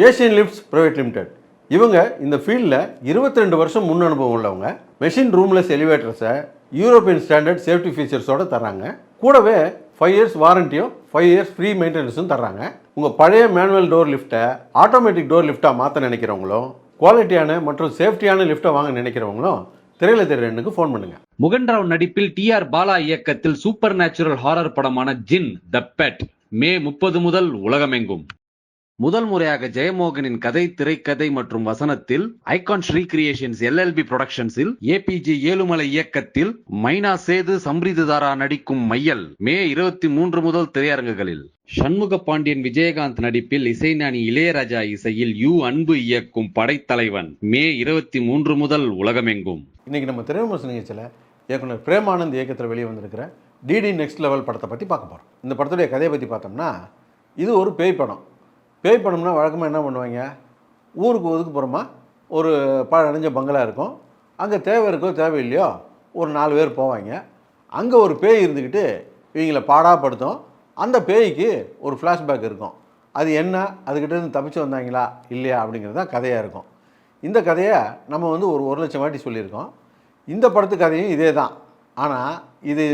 Asian lifts private limited இவங்க இந்த ஃபீல்டில் 22 வருஷம் முன் அனுபவம் உள்ளவங்க. மெஷின் ரூம்லெஸ் எலிவேட்டர்ஸை யூரோப்பியன் ஸ்டாண்டர்ட் சேஃப்டி ஃபீச்சர்ஸோடு தர்றாங்க. கூடவே 5 இயர்ஸ் வாரண்டியும் 5 இயர்ஸ் ஃப்ரீ மெயின்டெனன்ஸும் தர்றாங்க. உங்கள் பழைய மேனுவல் டோர் லிஃப்ட்டை ஆட்டோமேட்டிக் டோர் லிஃப்ட்டாக மாற்ற நினைக்கிறவங்களும் குவாலிட்டியான மற்றும் சேஃப்டியான லிஃப்ட்டை வாங்க நினைக்கிறவங்களும் திரையில தெரிய எண்ணுக்கு ஃபோன் பண்ணுங்கள். முகன் ராவ் நடிப்பில் டிஆர் பாலா இயக்கத்தில் சூப்பர் நேச்சுரல் ஹாரர் படமான ஜின் த பெட் மே 30 முதல் உலகமெங்கும். முதல் முறையாக ஜெயமோகனின் கதை, திரைக்கதை மற்றும் வசனத்தில் ஐகான் ஸ்ரீ கிரியேஷன்ஸ் LLB புரொடக்ஷன்ஸில் APG ஏழுமலை இயக்கத்தில் மைனா சேது, சம்ரிதுதாரா நடிக்கும் மையல் மே 23 முதல் திரையரங்குகளில். சண்முக பாண்டியன், விஜயகாந்த் நடிப்பில் இசைஞானி இளையராஜா இசையில் அன்பு இயக்கும் படைத்தலைவன் மே 23 முதல் உலகமெங்கும். இன்னைக்கு நம்ம திரைவிமர்சன நிகழ்ச்சியில் இயக்குனர் பிரேமானந்த் இயக்கத்தில் வெளியே வந்திருக்கிற DD நெக்ஸ்ட் லெவல் படத்தை பற்றி பார்க்க போகிறோம். இந்த படத்துடைய கதையை பற்றி பார்த்தோம்னா, இது ஒரு பேய் படம். பேய் படம்னா வழக்கமாக என்ன பண்ணுவாங்க, ஊருக்கு ஒதுக்குப்புறமா ஒரு பழடைஞ்ச பங்களா இருக்கும். அங்கே தேவை இருக்கோ தேவையில்லையோ ஒரு 4 பேர் போவாங்க. அங்கே ஒரு பேய் இருந்துக்கிட்டு இவங்கள பாடாப்படுத்தும். அந்த பேய்க்கு ஒரு ஃப்ளாஷ்பேக் இருக்கும். அது என்ன, அதுக்கிட்டேருந்து தப்பிச்சு வந்தாங்களா இல்லையா அப்படிங்கிறது தான் கதையாக இருக்கும். இந்த கதையை நம்ம ஒரு 1,00,000 வாட்டி சொல்லியிருக்கோம். இந்த படத்து கதையும் இதே தான். ஆனால் இது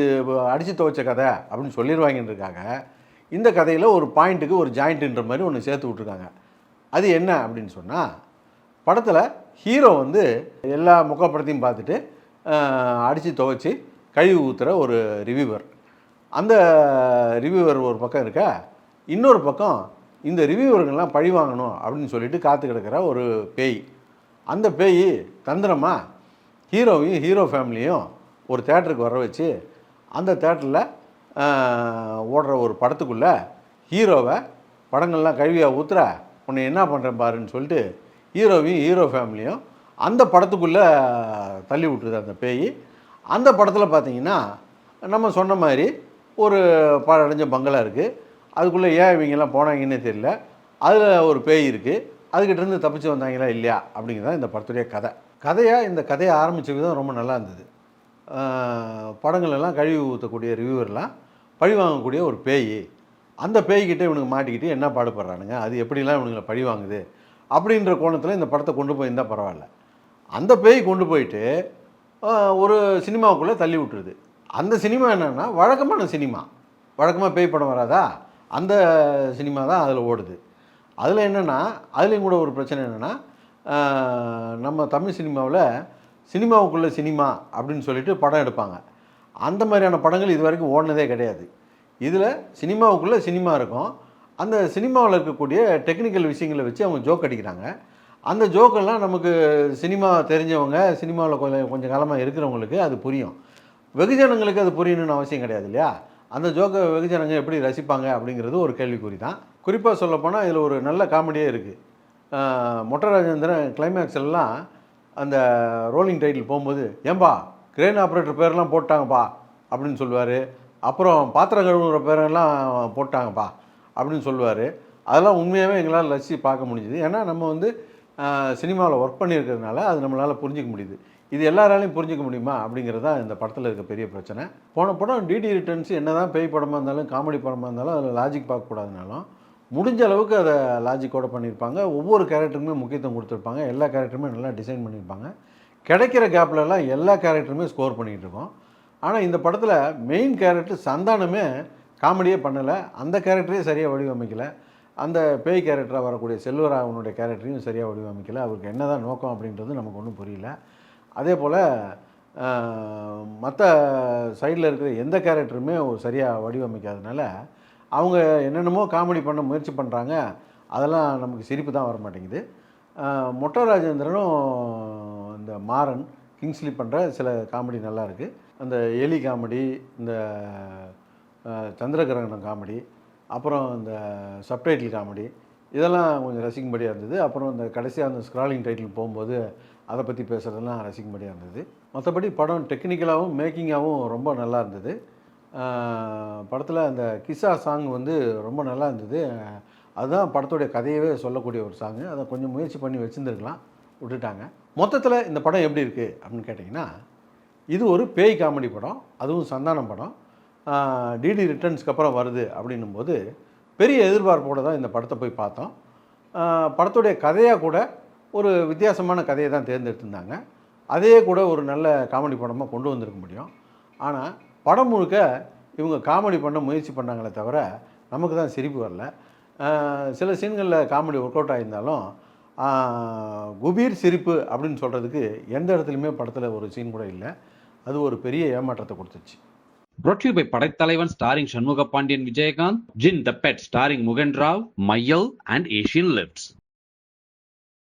அடித்து துவைச்ச கதை அப்படின்னு சொல்லிடுவாங்கன்றதுக்காக இந்த கதையில் ஒரு பாயிண்ட்டுக்கு ஒரு ஜாயிண்ட்டுன்ற மாதிரி ஒன்று சேர்த்து விட்ருக்காங்க. அது என்ன அப்படின்னு சொன்னால், படத்தில் ஹீரோ எல்லா முகப்படத்தையும் பார்த்துட்டு அடித்து துவைச்சி கழுவி ஊற்றுற ஒரு ரிவ்யூவர். அந்த ரிவ்யூவர் ஒரு பக்கம் இருக்க, இன்னொரு பக்கம் இந்த ரிவ்யூவர்கள்லாம் பழி வாங்கணும் அப்படின்னு சொல்லிட்டு காத்து கிடக்கிற ஒரு பேய். அந்த பேய் தந்திரமாக ஹீரோவையும் ஹீரோ ஃபேமிலியும் ஒரு தேட்டருக்கு வர வச்சு, அந்த தேட்டரில் ஓடுற ஒரு படத்துக்குள்ளே ஹீரோவை படங்கள்லாம் கழுவியாக ஊற்றுற, உன்னை என்ன பண்ணுறேன் பாருன்னு சொல்லிட்டு ஹீரோவையும் ஹீரோ ஃபேமிலியும் அந்த படத்துக்குள்ளே தள்ளி விட்டுருது அந்த பேய். அந்த படத்தில் பார்த்தீங்கன்னா, நம்ம சொன்ன மாதிரி ஒரு பழடைஞ்ச பங்களா இருக்குது. அதுக்குள்ளே ஏன் இவங்கெல்லாம் போனாங்கன்னே தெரியல. அதில் ஒரு பேய் இருக்குது. அதுக்கிட்டேருந்து தப்பிச்சு வந்தாங்களா இல்லையா அப்படிங்கிறதான் இந்த படத்துடைய கதையாக இந்த கதையை ஆரம்பித்த விதம் ரொம்ப நல்லா இருந்தது. படங்களெல்லாம் கழுவி ஊற்றக்கூடிய ரிவ்யூவர்லாம் பழி வாங்கக்கூடிய ஒரு பேய். அந்த பேய்கிட்ட இவனுக்கு மாட்டிக்கிட்டு என்ன பாடுபடுறானுங்க, அது எப்படிலாம் இவனுங்களை பழி வாங்குது அப்படின்ற கோணத்தில் இந்த படத்தை கொண்டு போயிருந்தால் பரவாயில்ல. அந்த பேய் கொண்டு போயிட்டு ஒரு சினிமாவுக்குள்ளே தள்ளி விட்டுருது. அந்த சினிமா என்னென்னா வழக்கமான சினிமா. வழக்கமாக பேய் படம் வராதா, அந்த சினிமா தான் அதில் ஓடுது. அதில் என்னென்னா, அதுலேயும் கூட ஒரு பிரச்சனை என்னென்னா, நம்ம தமிழ் சினிமாவுக்குள்ளே சினிமா அப்படின்னு சொல்லிட்டு படம் எடுப்பாங்க. அந்த மாதிரியான படங்கள் இது வரைக்கும் ஓடினதே கிடையாது. இதில் சினிமாவுக்குள்ளே சினிமா இருக்கும். அந்த சினிமாவில் இருக்கக்கூடிய டெக்னிக்கல் விஷயங்களை வச்சு அவங்க ஜோக் அடிக்கிறாங்க. அந்த ஜோக்கெல்லாம் நமக்கு சினிமா தெரிஞ்சவங்க, சினிமாவில் கொஞ்சம் காலமாக இருக்கிறவங்களுக்கு அது புரியும். வெகுஜனங்களுக்கு அது புரியணும்னு அவசியம் கிடையாது இல்லையா. அந்த ஜோக்கை வெகுஜனங்க எப்படி ரசிப்பாங்க அப்படிங்கிறது ஒரு கேள்விக்குறி தான். குறிப்பாக சொல்லப்போனால் இதில் ஒரு நல்ல காமெடியே இருக்குது. மொட்டை ராஜேந்திரன் கிளைமேக்ஸ் எல்லாம் அந்த ரோலிங் டைட்டில் போகும்போது, ஏன்பா கிரேன் ஆப்ரேட்டர் பேரெல்லாம் போட்டாங்கப்பா அப்படின்னு சொல்லுவார். அப்புறம் பாத்திரம் கழுவுற பேரெல்லாம் போட்டாங்கப்பா அப்படின்னு சொல்லுவார். அதெல்லாம் உண்மையாகவே எங்களால் ரசித்து பார்க்க முடிஞ்சுது. ஏன்னா நம்ம சினிமாவில் ஒர்க் பண்ணியிருக்கிறதுனால அது நம்மளால் புரிஞ்சிக்க முடியுது. இது எல்லாராலையும் புரிஞ்சிக்க முடியுமா அப்படிங்கிறது தான் இந்த படத்தில் இருக்க பெரிய பிரச்சனை. போன படம் DD ரிட்டர்ன்ஸ் என்ன தான் பேய் படமாக இருந்தாலும் காமெடி படமாக இருந்தாலும் அதில் லாஜிக் பார்க்கக்கூடாதுனாலும் முடிஞ்ச அளவுக்கு அதை லாஜிக்கோடு பண்ணியிருப்பாங்க. ஒவ்வொரு கேரக்டருமே முக்கியத்துவம் கொடுத்துருப்பாங்க. எல்லா கேரக்டருமே நல்லா டிசைன் பண்ணியிருப்பாங்க. கிடைக்கிற கேப்லலாம் எல்லா கேரக்டருமே ஸ்கோர் பண்ணிகிட்டு இருக்கோம். ஆனால் இந்த படத்தில் மெயின் கேரக்டர் சந்தானமே காமெடியே பண்ணலை. அந்த கேரக்டரையும் சரியாக வடிவமைக்கலை. அந்த பேய் கேரக்டராக வரக்கூடிய செல்வராகவனுடைய கேரக்டரையும் சரியாக வடிவமைக்கலை. அவருக்கு என்ன தான் நோக்கம் அப்படின்றது நமக்கு ஒன்றும் புரியல. அதே போல் மற்ற சைடில் இருக்கிற எந்த கேரக்டருமே சரியாக வடிவமைக்காதனால அவங்க என்னென்னமோ காமெடி பண்ண முயற்சி பண்ணுறாங்க. அதெல்லாம் நமக்கு சிரிப்பு தான் வர மாட்டேங்குது. மொட்டை ராஜேந்திரனும் இந்த மாறன், கிங்ஸ்லி பண்ணுற சில காமெடி நல்லா இருக்குது. அந்த எலி காமெடி, இந்த சந்திரகிரகணம் காமெடி, அப்புறம் இந்த சப்டைட்டில் காமெடி, இதெல்லாம் கொஞ்சம் ரசிக்கும்படியாக இருந்தது. அப்புறம் இந்த கடைசியாக அந்த ஸ்க்ராலிங் டைட்டில் போகும்போது அதை பற்றி பேசுகிறதெல்லாம் ரசிக்கும்படியாக இருந்தது. மற்றபடி படம் டெக்னிக்கலாகவும் மேக்கிங்காகவும் ரொம்ப நல்லா இருந்தது. படத்தில் அந்த கிஸ்ஸா சாங் ரொம்ப நல்லா இருந்தது. அதுதான் படத்துடைய கதையவே சொல்லக்கூடிய ஒரு சாங்கு. அதை கொஞ்சம் முயற்சி பண்ணி வச்சுருந்துருக்கலாம், விட்டுட்டாங்க. மொத்தத்தில் இந்த படம் எப்படி இருக்குது அப்படின்னு கேட்டிங்கன்னா, இது ஒரு பேய் காமெடி படம், அதுவும் சந்தானம் படம். DD ரிட்டர்ன்ஸ்க்கு அப்புறம் வருது அப்படின்னும்போது பெரிய எதிர்பார்ப்போடு தான் இந்த படத்தை போய் பார்த்தோம். படத்துடைய கதையாக கூட ஒரு வித்தியாசமான கதையை தான் தேர்ந்தெடுத்திருந்தாங்க. அதே கூட ஒரு நல்ல காமெடி படமாக கொண்டு வந்திருக்க முடியும். ஆனால் படம் முழுக்க இவங்க காமெடி பண்ண முயற்சி பண்ணாங்களே தவிர நமக்கு தான் சிரிப்பு வரல. சில சீன்களில் காமெடி ஒர்க் அவுட் ஆகியிருந்தாலும் குபீர் சிரிப்பு அப்படின்னு சொல்கிறதுக்கு எந்த இடத்துலையுமே படத்தில் ஒரு சீன் கூட இல்லை. அது ஒரு பெரிய ஏமாற்றத்தை கொடுத்துச்சு. brought to you by Padaithalaivan starring Shanmuga Pandian, Vijayakanth, Jinn the Pet starring Mugen Rao, மையல் and Asian Lifts.